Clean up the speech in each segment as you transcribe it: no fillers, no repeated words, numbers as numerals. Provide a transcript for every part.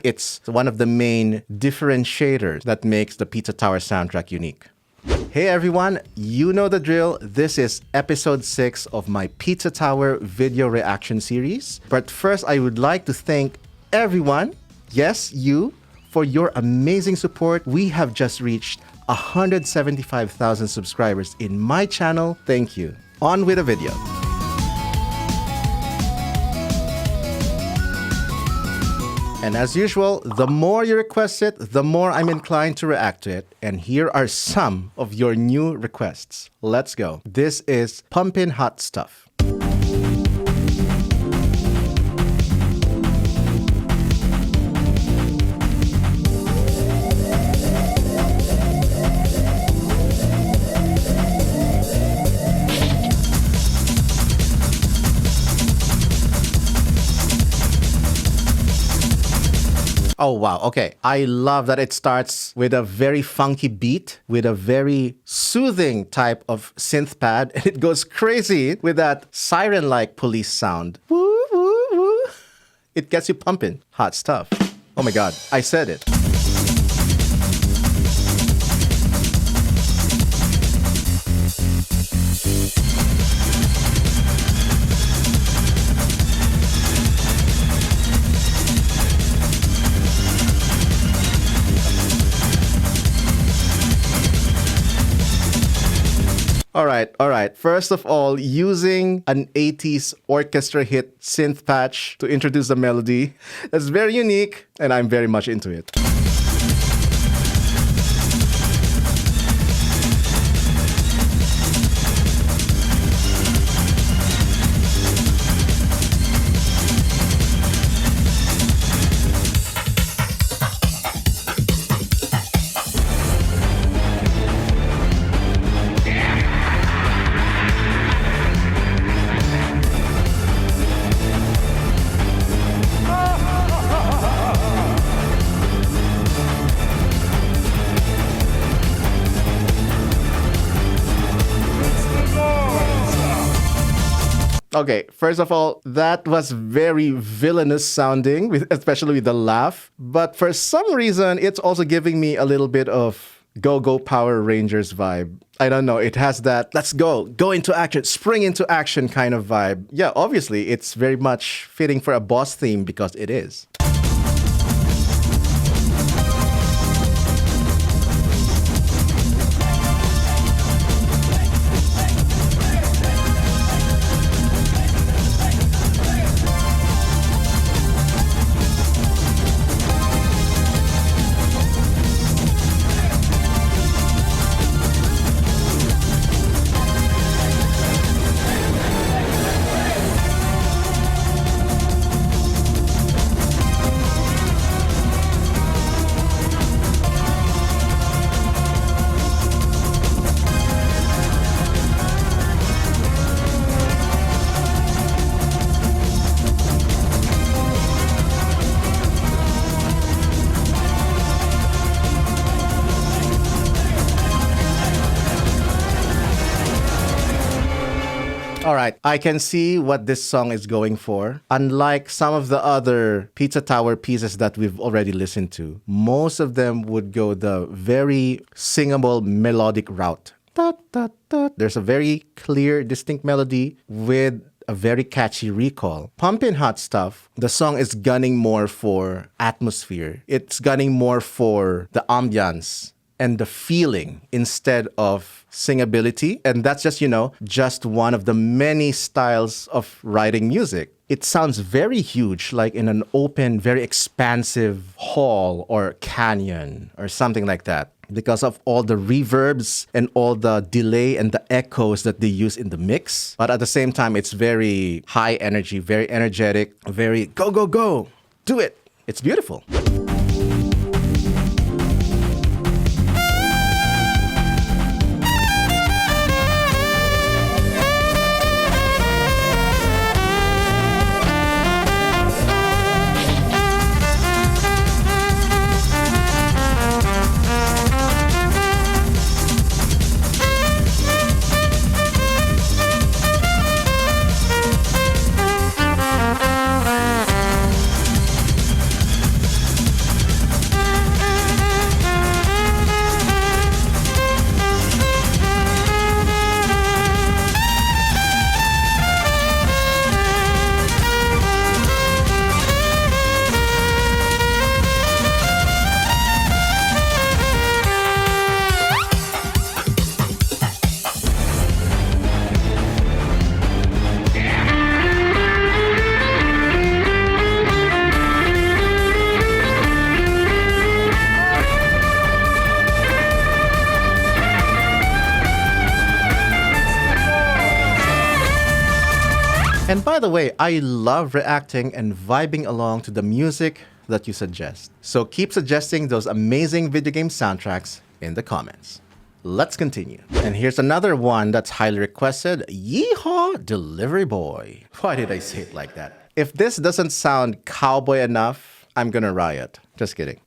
it's one of the main differentiators that makes the Pizza Tower soundtrack unique. Hey everyone, you know the drill. This is episode 6 of my Pizza Tower video reaction series. But first, I would like to thank everyone, yes, you, for your amazing support. We have just reached 175,000 subscribers in my channel. Thank you. On with the video. And as usual, the more you request it, the more I'm inclined to react to it. And here are some of your new requests. Let's go. This is Pumpin' Hot Stuff. Oh, wow. Okay. I love that it starts with a very funky beat, with a very soothing type of synth pad, and it goes crazy with that siren-like police sound. Woo, woo, woo. It gets you pumping. Hot stuff. Oh my God. I said it. All right. First of all, using an 80s orchestra hit synth patch to introduce the melody, that's very unique, and I'm very much into it. Okay, first of all, that was very villainous sounding, especially with the laugh. But for some reason, it's also giving me a little bit of Go-Go Power Rangers vibe. I don't know, it has that let's go into action, spring into action kind of vibe. Yeah, obviously, it's very much fitting for a boss theme because it is. All right, I can see what this song is going for. Unlike some of the other Pizza Tower pieces that we've already listened to, most of them would go the very singable melodic route. There's a very clear, distinct melody with a very catchy recall. Pumpin' Hot Stuff, the song is gunning more for atmosphere. It's gunning more for the ambiance and the feeling instead of singability. And that's just, just one of the many styles of writing music. It sounds very huge, like in an open, very expansive hall or canyon or something like that, because of all the reverbs and all the delay and the echoes that they use in the mix. But at the same time, it's very high energy, very energetic, very go, go, go, do it. It's beautiful. And by the way, I love reacting and vibing along to the music that you suggest. So keep suggesting those amazing video game soundtracks in the comments. Let's continue. And here's another one that's highly requested, Yeehaw Delivery Boy. Why did I say it like that? If this doesn't sound cowboy enough, I'm gonna riot. Just kidding.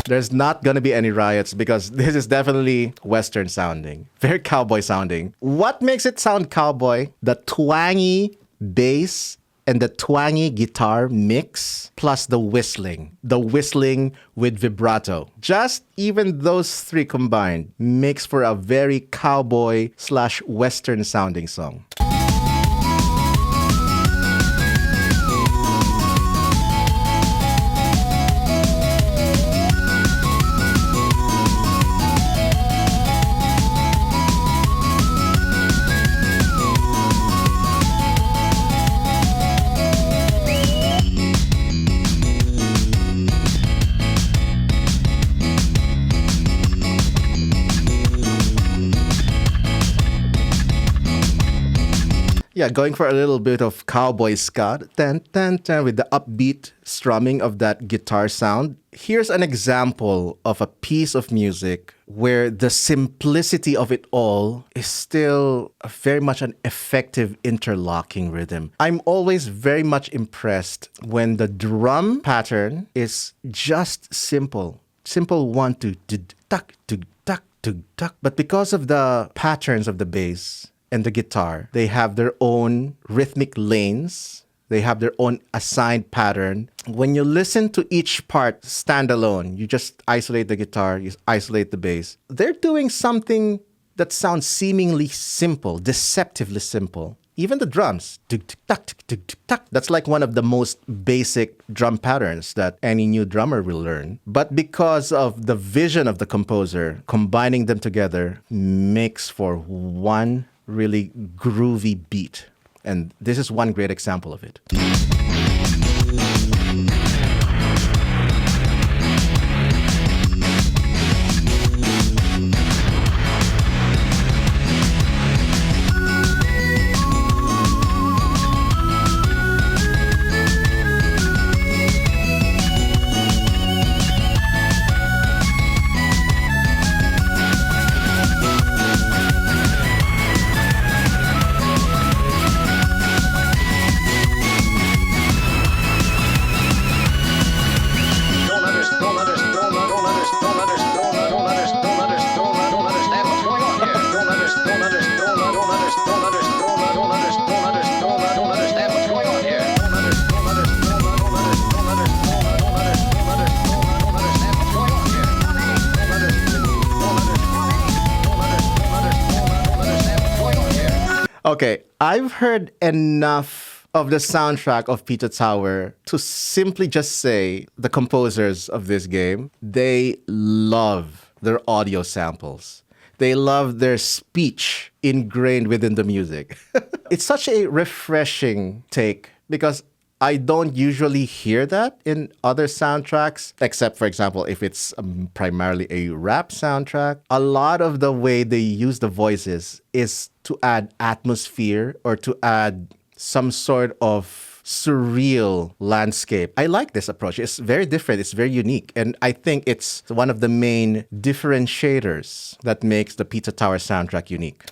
There's not going to be any riots because this is definitely Western sounding. Very cowboy sounding. What makes it sound cowboy? The twangy bass and the twangy guitar mix plus the whistling. The whistling with vibrato. Just even those three combined makes for a very cowboy/Western sounding song. Yeah, going for a little bit of cowboy ska, tan, tan, tan, with the upbeat strumming of that guitar sound. Here's an example of a piece of music where the simplicity of it all is still very much an effective interlocking rhythm. I'm always very much impressed when the drum pattern is just simple. Simple 1, 2, tuck, tuck, tuck. But because of the patterns of the bass and the guitar, they have their own rhythmic lanes. They have their own assigned pattern. When you listen to each part standalone, you just isolate the guitar, you isolate the bass. They're doing something that sounds seemingly simple, deceptively simple. Even the drums, that's like one of the most basic drum patterns that any new drummer will learn. But because of the vision of the composer, combining them together makes for one really groovy beat. And this is one great example of it. Okay, I've heard enough of the soundtrack of Pizza Tower to simply just say the composers of this game, they love their audio samples. They love their speech ingrained within the music. It's such a refreshing take because I don't usually hear that in other soundtracks, except, for example, if it's primarily a rap soundtrack. A lot of the way they use the voices is to add atmosphere or to add some sort of surreal landscape. I like this approach. It's very different. It's very unique. And I think it's one of the main differentiators that makes the Pizza Tower soundtrack unique.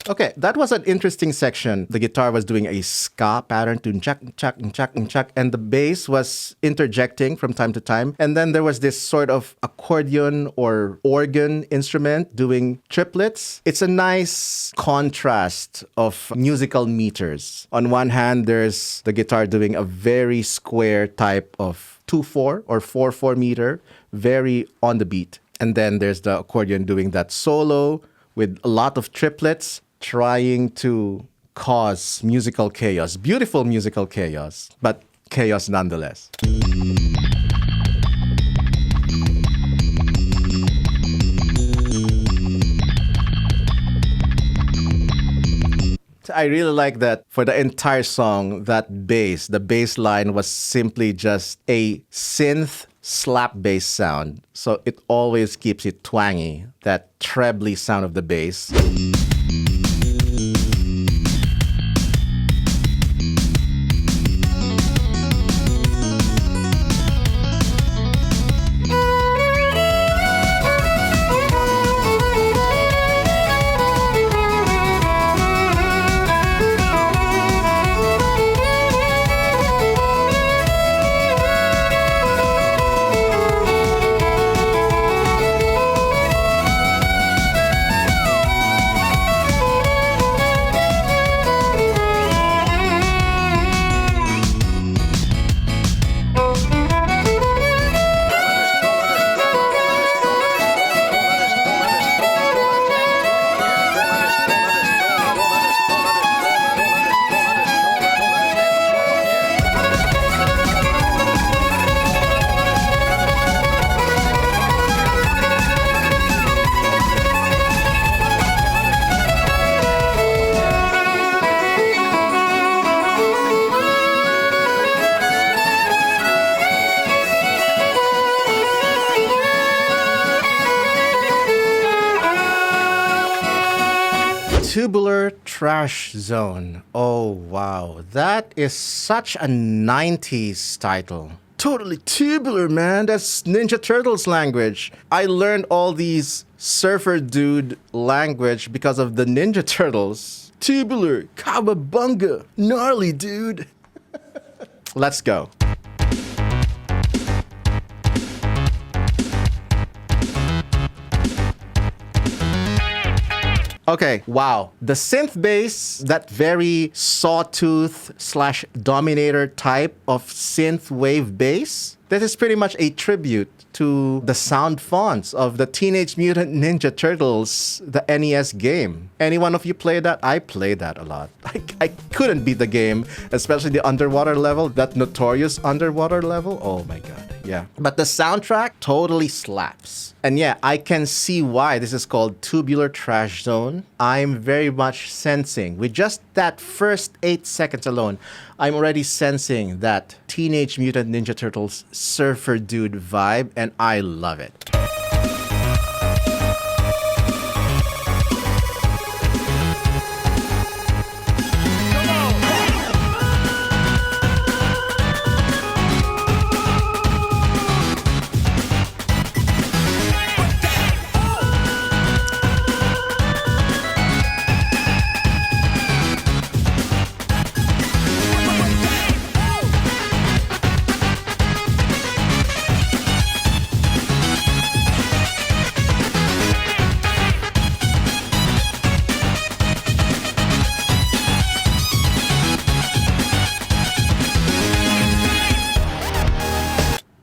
Okay, that was an interesting section. The guitar was doing a ska pattern to chak, chak, chak, chak, and the bass was interjecting from time to time. And then there was this sort of accordion or organ instrument doing triplets. It's a nice contrast of musical meters. On one hand, there's the guitar doing a very square type of 2/4 or 4/4 meter, very on the beat. And then there's the accordion doing that solo with a lot of triplets trying to cause musical chaos. Beautiful musical chaos, but chaos nonetheless. I really like that for the entire song, that bass, the bass line was simply just a synth slap bass sound. So it always keeps it twangy, that trebly sound of the bass. Tubular Trash Zone. Oh, wow. That is such a 90s title. Totally tubular, man. That's Ninja Turtles language. I learned all these surfer dude language because of the Ninja Turtles. Tubular, cowabunga, gnarly, dude. Let's go. Okay, wow. The synth bass, that very sawtooth slash dominator type of synth wave bass, this is pretty much a tribute to the sound fonts of the Teenage Mutant Ninja Turtles, the NES game. Any one of you play that? I played that a lot. I couldn't beat the game, especially the underwater level, that notorious underwater level. Oh my god, yeah. But the soundtrack totally slaps. And yeah, I can see why this is called Tubular Trash Zone. I'm very much sensing, with just that first 8 seconds alone, I'm already sensing that Teenage Mutant Ninja Turtles surfer dude vibe, and I love it.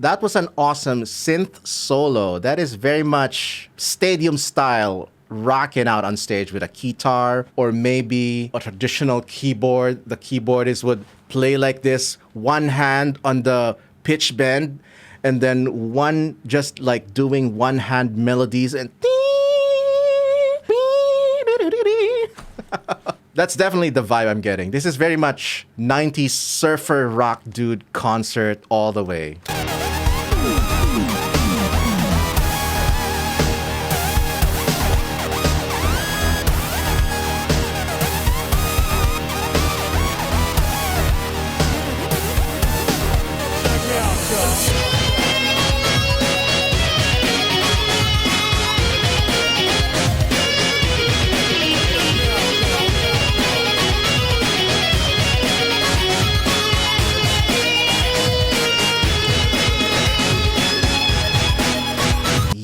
That was an awesome synth solo. That is very much stadium style, rocking out on stage with a guitar or maybe a traditional keyboard. The keyboardist would play like this, one hand on the pitch bend, and then one just like doing one hand melodies and that's definitely the vibe I'm getting. This is very much 90s surfer rock dude concert all the way.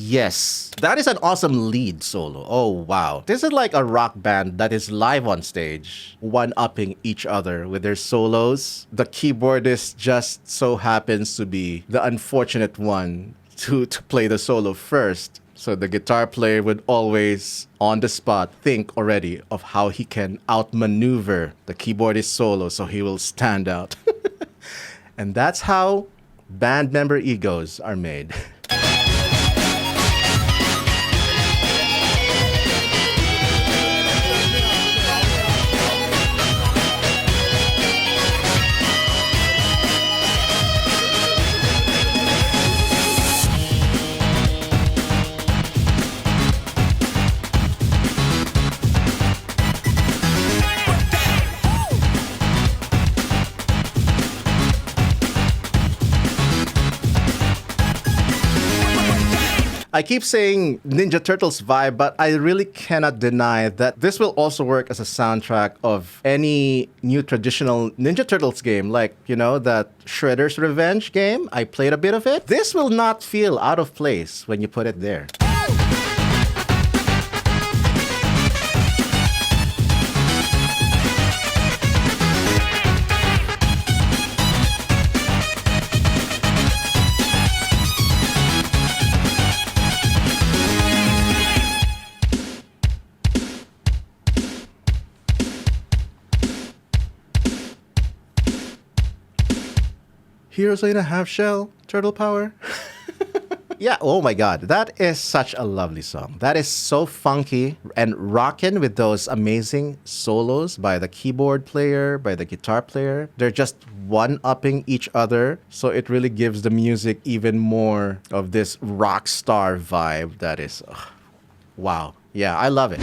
Yes, that is an awesome lead solo. Oh, wow. This is like a rock band that is live on stage, one-upping each other with their solos. The keyboardist just so happens to be the unfortunate one to play the solo first. So the guitar player would always, on the spot, think already of how he can outmaneuver the keyboardist solo so he will stand out. And that's how band member egos are made. I keep saying Ninja Turtles vibe, but I really cannot deny that this will also work as a soundtrack of any new traditional Ninja Turtles game, like, you know, that Shredder's Revenge game. I played a bit of it. This will not feel out of place when you put it there. Heroes in a half shell, turtle power. Yeah, oh my god, that is such a lovely song. That is so funky and rockin' with those amazing solos by the keyboard player, by the guitar player. They're just one-upping each other, so it really gives the music even more of this rock star vibe that is, wow. Yeah, I love it.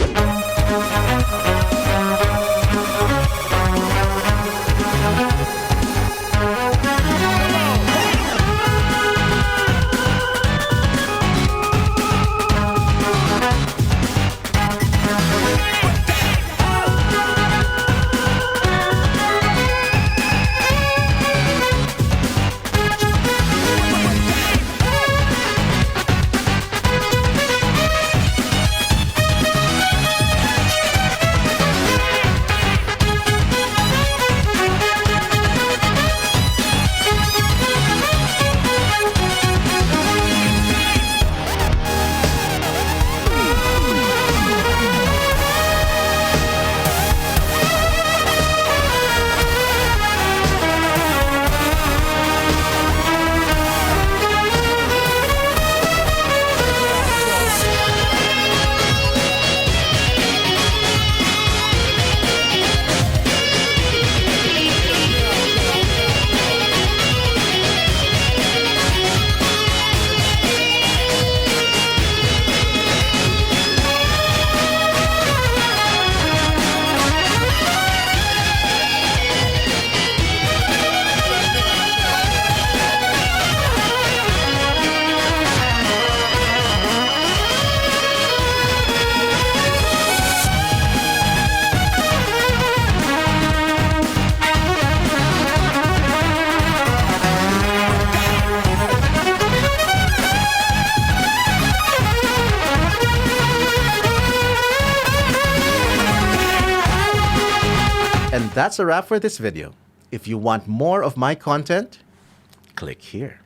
And that's a wrap for this video. If you want more of my content, click here.